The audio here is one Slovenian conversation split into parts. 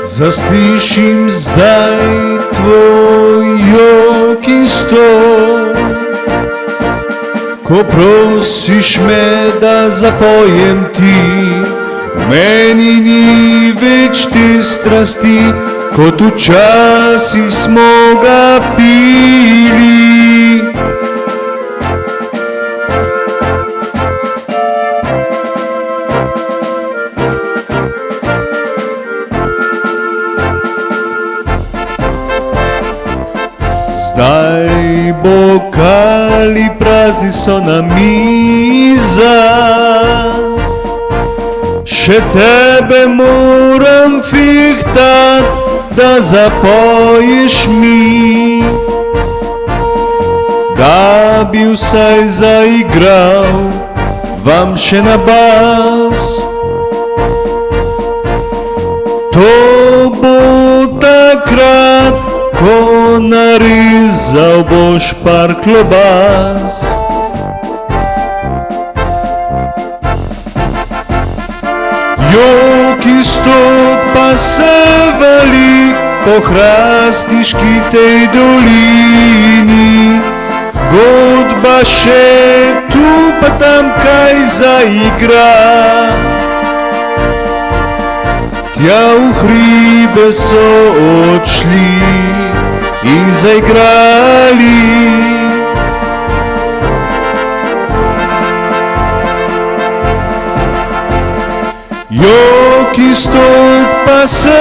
Zaslišim zdaj tvoj jok isto, ko prosiš me da zapojem ti. V meni ni več te strasti, kot včasih smo ga pili. Zdaj bokali prazni so na mizah, še tebe moram fihtat, da zapoješ mi, da bi vsaj zaigral vam še na bas. To bo takrat, ko narezal boš par klobas. Jok istok pa se vali po hrastniški tej dolini, godba še tu pa tam kaj zaigra. Tja v hribe so odšli in zaigrali. Jok istok pa se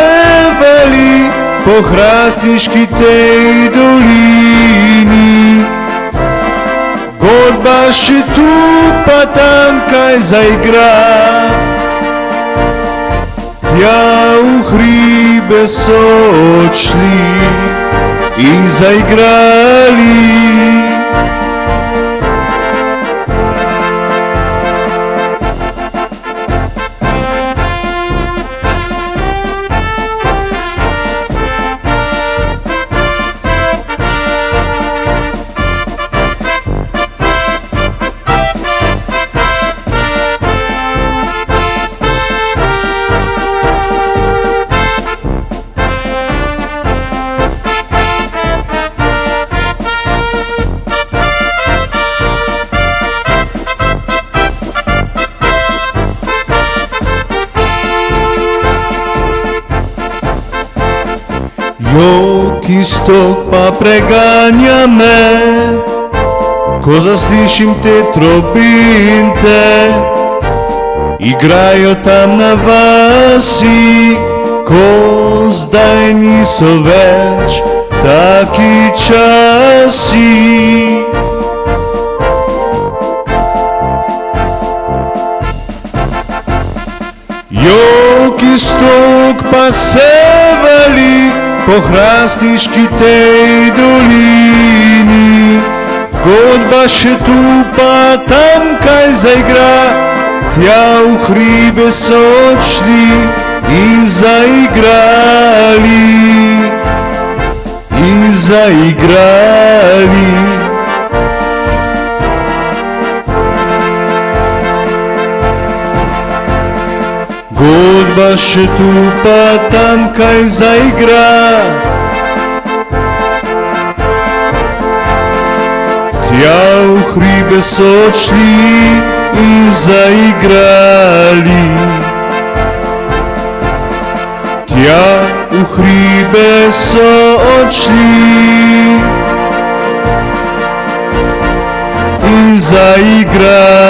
vali po hrastniški tej dolini, godba še tu pa tam kaj zaigra. Tja v hribe so odšli in zaigrali. Jok istok pa preganja me, ko zaslišim te trobinte, igrajo tam na vasi, ko zdaj niso več taki časi. Jok istok pa se vali po hrastniški tej dolini, godba še tu pa tam kaj zaigra. Tja v hribe so odšli in zaigrali, in zaigrali. Godba še tu pa tam kaj zaigra. Tja v hribe so odšli in zaigrali. Tja v hribe so odšli in zaigrali.